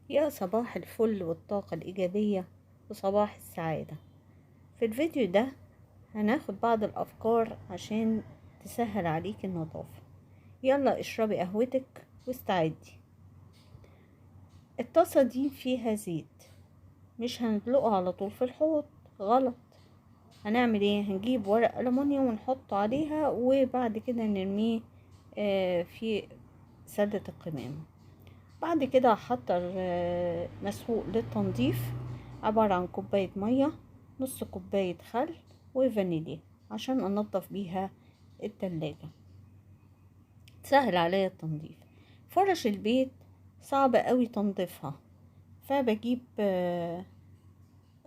يا صباح الفل والطاقة الإيجابية وصباح السعادة. في الفيديو ده هناخد بعض الأفكار عشان تسهل عليك النظافة. يلا اشربي قهوتك واستعدي. الطاسة دي فيها زيت، مش هندلقه على طول في الحوض، غلط. هنعمل ايه؟ هنجيب ورق ألمونيوم ونحطه عليها وبعد كده نرميه في سلة القمامة. بعد كده هحضر مسحوق للتنظيف، عبارة عن كوباية مية، نص كوباية خل وفانيليا عشان انضف بيها التلاجة. سهل عليا التنظيف. فرش البيت صعب قوي تنظيفها، فبجيب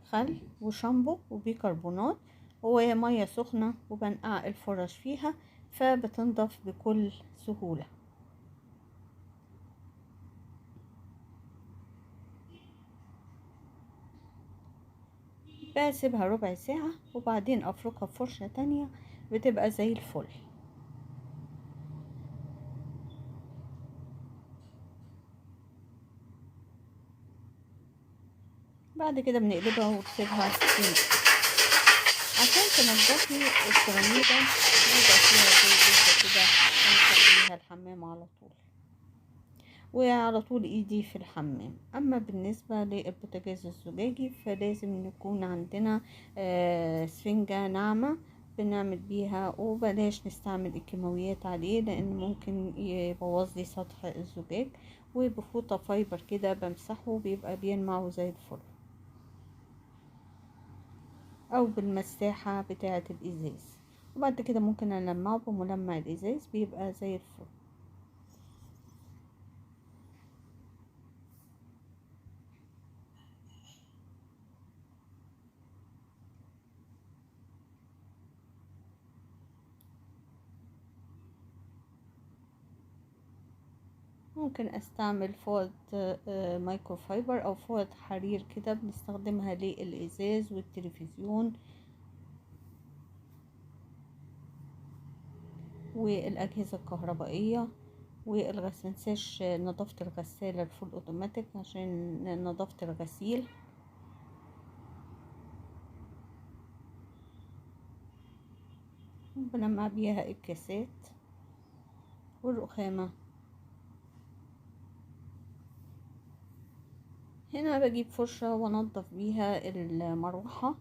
خل وشامبو وبيكربونات ومية سخنة وبنقع الفرش فيها، فبتنضف بكل سهولة. بسيبها ربع ساعة وبعدين افركها في فرشة تانية، بتبقى زي الفل. بعد كده بنقلبها ونسيبها تنشف عشان تنضفي السيراميكا، بيبقى فيها زي زبدة كده، هنحط بيها الحمام على طول، وعلى طول ايدي في الحمام. اما بالنسبة للبوتاجاز الزجاجي فلازم نكون عندنا سفنجة ناعمة بنعمل بيها، وبلاش نستعمل الكيماويات عليه لان ممكن يبوظ لي سطح الزجاج. وبفوطة فايبر كده بمسحه بيبقى بيلمع زي الفل، او بالمساحة بتاعة الازاز. وبعد كده ممكن ألمعه بملمع الازاز بيبقى زي الفل. ممكن استعمل فوط مايكرو فايبر او فوط حرير كده، بنستخدمها للازاز والتلفزيون والاجهزة الكهربائية والغسالة. منساش نظافة الغسالة الفول اوتوماتيك عشان نظافة الغسيل. بلمع بيها الكاسات والرخامة. هنا بجيب فرشة وانضف بيها المروحة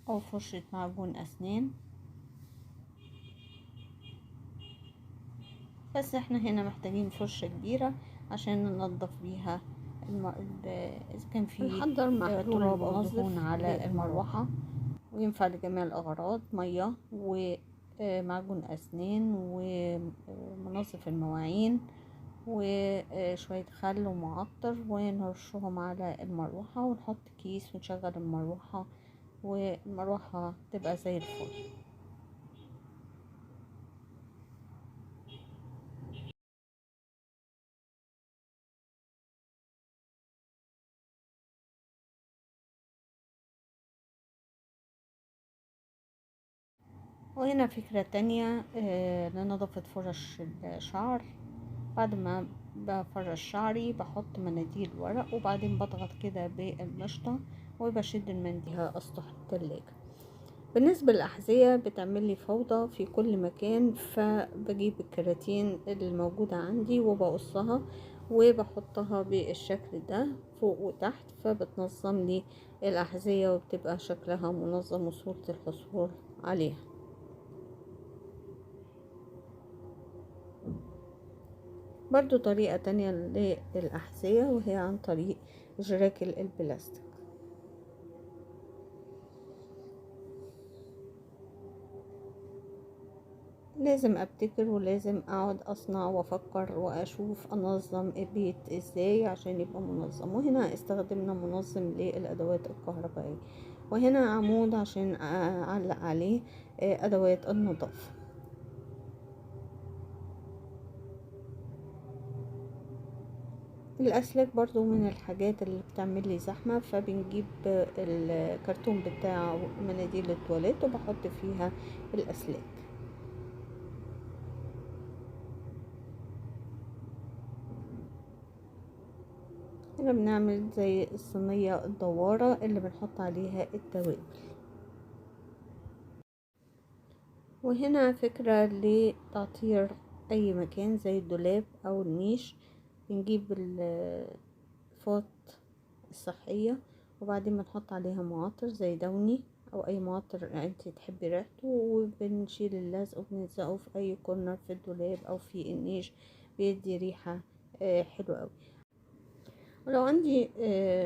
او فرشة معجون اسنان، بس احنا هنا محتاجين فرشة كبيرة عشان ننضف بيها اذا كان في تراب او دهون على المروحة. وينفع لجميع الاغراض، مية ومعجون اسنان ومنظف المواعين وشوية خل ومعطر، ونرشهم على المروحة ونحط كيس ونشغل المروحة والمروحة تبقى زي الفل. وهنا فكرة تانية لنظافة فرش الشعر. بعد ما بفرش شعري بحط مناديل ورق وبعدين بضغط كده بالمشطة وبشد المنديل اسطح التلاجة. بالنسبة للأحذية بتعملي فوضى في كل مكان، فبجيب الكراتين الموجودة عندي وبقصها وبحطها بالشكل ده فوق وتحت، فبتنظم لي الأحذية وبتبقى شكلها منظم وسهولة الحصول عليها. برضو طريقة تانية للأحذية وهي عن طريق جراكل البلاستيك. لازم ابتكر ولازم اقعد اصنع وافكر واشوف انظم البيت ازاي عشان يبقى منظم. وهنا استخدمنا منظم للادوات الكهربائية، وهنا عمود عشان اعلق عليه ادوات النظافة. الاسلاك برضو من الحاجات اللي بتعمل لي زحمة، فبنجيب الكرتون بتاع مناديل التواليت وبحط فيها الاسلاك. هنا بنعمل زي الصينية الدوارة اللي بنحط عليها التوابل. وهنا فكرة لتعطير اي مكان زي الدولاب او النيش. بنجيب الفوط الصحية وبعدين بنحط عليها معطر زي دوني او اي معطر انت تحبي ريحته، وبنشيل اللزق وبنلزقه في اي كورنر في الدولاب او في النيش، بيدي ريحة حلوة اوي. ولو عندي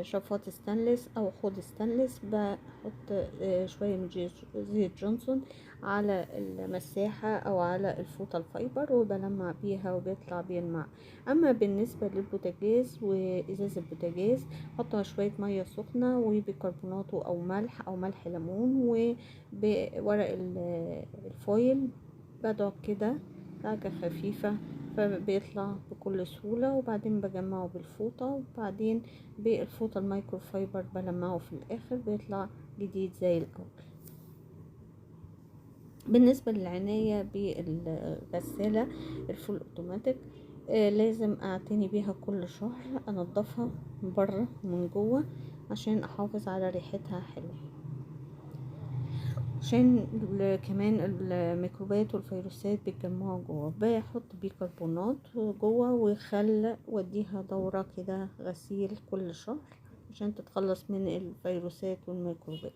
شفاط ستانلس او حوض ستانلس، بحط شوية من زيت جونسون على المساحة او على الفوطة الفايبر وبلمع بيها وبيطلع بيلمع. اما بالنسبة للبوتاجاز وازاز البوتاجاز، حط شوية مية سخنة وبيكربونات او ملح ليمون وبورق الفويل، بدعك كده دعكة خفيفة فبيطلع بكل سهولة. وبعدين بجمعه بالفوطة، وبعدين بالفوطة المايكرو فايبر بلمعه في الاخر بيطلع جديد زي الاول. بالنسبة للعناية بالغسالة الفول اوتوماتيك، لازم اعتني بيها كل شهر، انضفها من بره ومن جوه عشان احافظ على ريحتها حلوة، عشان كمان الميكروبات والفيروسات بيتجمعوا جوه. بحط بيكربونات جوه وخل واديها دورة كده غسيل كل شهر عشان تتخلص من الفيروسات والميكروبات.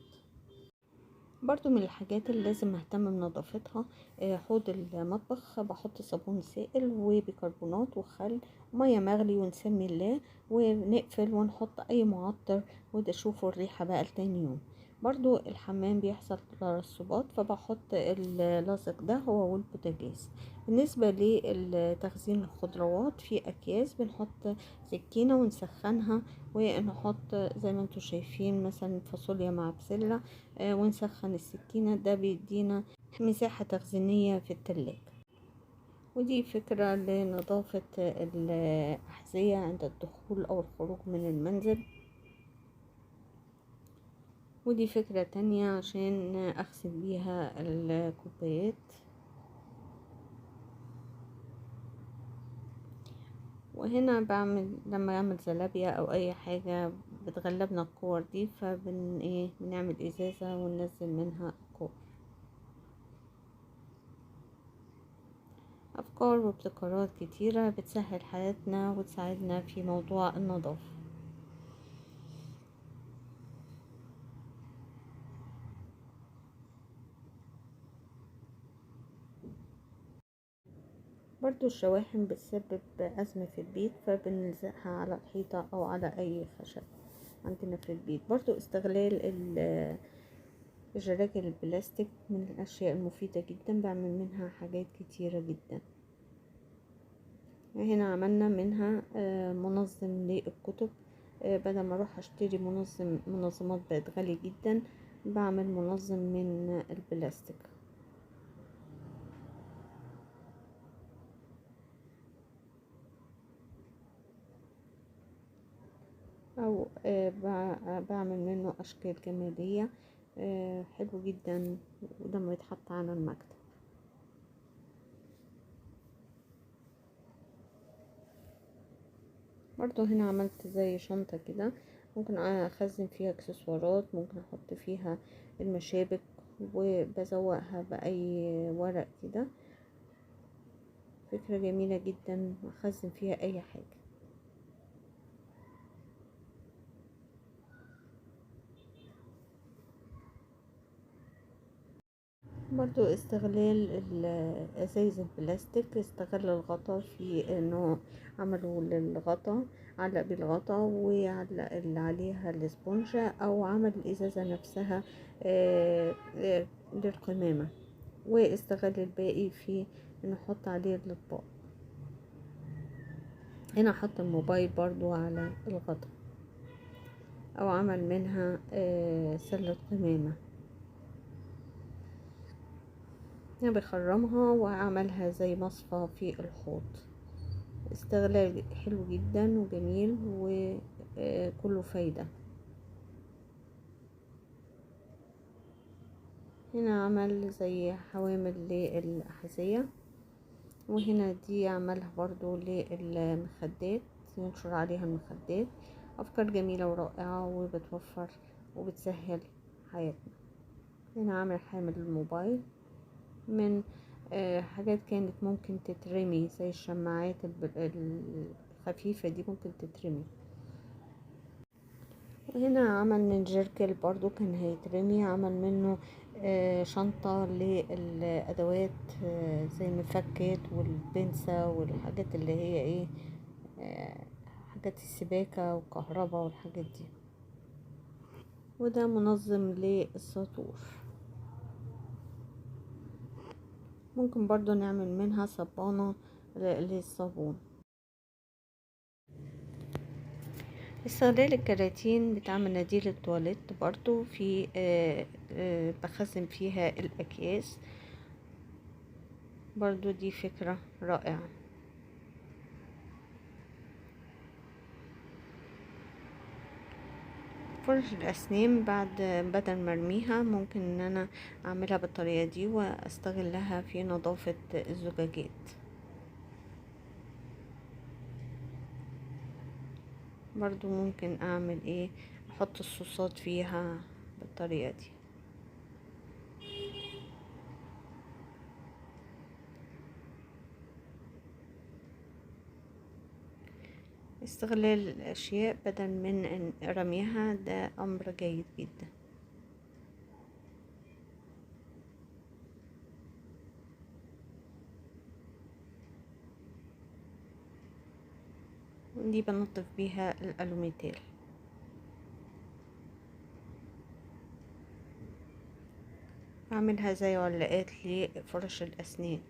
برضو من الحاجات اللي لازم اهتم بنظافتها حوض المطبخ، بحط صابون سائل وبيكربونات وخل وميه مغلي ونسمي الله ونقفل ونحط اي معطر وده شوفوا الريحة بقى لتاني يوم. برضو الحمام بيحصل ترسبات فبحط اللاصق ده هو والبوتاجاز. بالنسبة لتخزين الخضروات في اكياس، بنحط سكينة ونسخنها ونحط زي ما انتوا شايفين مثلا فاصوليا مع بسلة ونسخن السكينة، ده بيدينا مساحة تخزينية في التلاجة. ودي فكرة لنظافة الأحذية عند الدخول أو الخروج من المنزل. ودي فكرة تانية عشان أغسل بيها الكوبايات. وهنا لما اعمل زلابية او اي حاجة بتغلبنا الكور دي، بنعمل ازازة وننزل منها الكور. افكار وابتكارات كتيرة بتسهل حياتنا وتساعدنا في موضوع النظافة. برضو الشواحن بتسبب أزمة في البيت، فبنلزقها على الحيطة أو على أي خشب عندنا في البيت. برضو استغلال الجراكن البلاستيك من الأشياء المفيدة جدا، بعمل منها حاجات كتيرة جدا. هنا عملنا منها منظم للكتب، بدل ما اروح اشتري منظمات بقت غالية جدا، بعمل منظم من البلاستيك. او بعمل منه اشكال جمالية حلو جدا ولما يتحط على المكتب. برضو هنا عملت زي شنطة كده ممكن اخزن فيها اكسسوارات، ممكن احط فيها المشابك وبزوقها باي ورق كده. فكرة جميلة جدا اخزن فيها اي حاجة. برضو استغلال الازايز البلاستيك، استغل الغطا في انه عملوا للغطا، علق بالغطا وعلق اللي عليها الاسبونجة، او عمل الازازة نفسها للقمامة، واستغل الباقي في انه احط عليه الاطباق. هنا حط الموبايل برضو على الغطا، او عمل منها سلة قمامة. هنا بخرمها وعملها زي مصفى في الحوض. استغلال حلو جدا وجميل وكله فايدة. هنا عمل زي حوامل للأحذية، وهنا دي عملها برضو للمخدات، ينشر عليها المخدات، افكار جميلة ورائعة وبتوفر وبتسهل حياتنا. هنا عامل حامل الموبايل من حاجات كانت ممكن تترمي زي الشماعات الخفيفة دي ممكن تترمي. وهنا عمل من جيركل برضو كان هيترمي، عمل منه شنطة للأدوات زي المفكات والبنسة والحاجات اللي هي ايه حاجات السباكة والكهرباء والحاجات دي. وده منظم للسطور. ممكن برضو نعمل منها صبانة للصابون. استغلال الكراتين بتاع مناديل التواليت برضو في بخزن فيها الأكياس، برضو دي فكرة رائعة. فرش الأسنان بدل ما ارميها ممكن ان انا اعملها بالطريقة دي واستغلها في نظافة الزجاجات. برضو ممكن اعمل ايه احط الصوصات فيها بالطريقة دي. استغلال الاشياء بدل من رميها ده امر جيد جدا. دي بنظف بيها الالوميتال. اعملها زي علاقات لفرش الاسنان.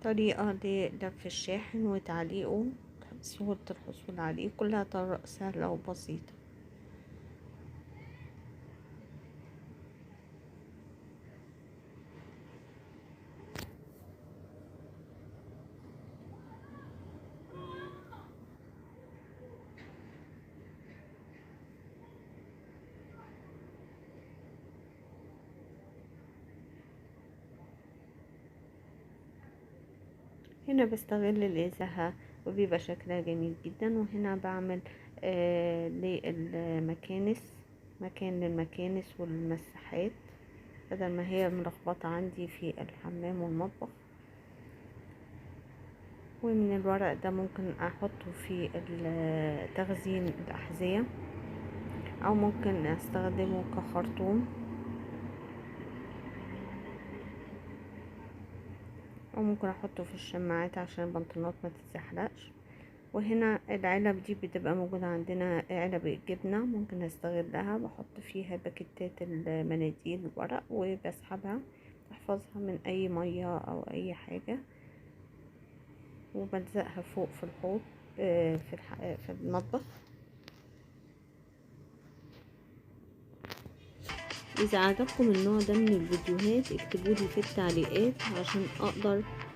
طريقة للف الشاحن وتعليقه، سهولة الحصول عليه، كلها طرق سهلة وبسيطة. هنا بستغل الإزاحة وبيبقى شكلها جميل جدا. وهنا بعمل للمكانس مكان للمكانس والمساحات بدل ما هي ملخبطة عندي في الحمام والمطبخ. ومن الورق ده ممكن احطه في تخزين الأحذية او ممكن استخدمه كخرطوم او ممكن احطه في الشماعات عشان البنطلونات ما تتزحلقش. وهنا العلب دي بتبقى موجودة عندنا، علب الجبنة ممكن استغلها، بحط فيها باكيتات المناديل الورق وبسحبها احفظها من اي مية او اي حاجة، وبلزقها فوق في الحوض في المطبخ. اذا عجبكم النوع ده من الفيديوهات اكتبولي في التعليقات عشان اقدر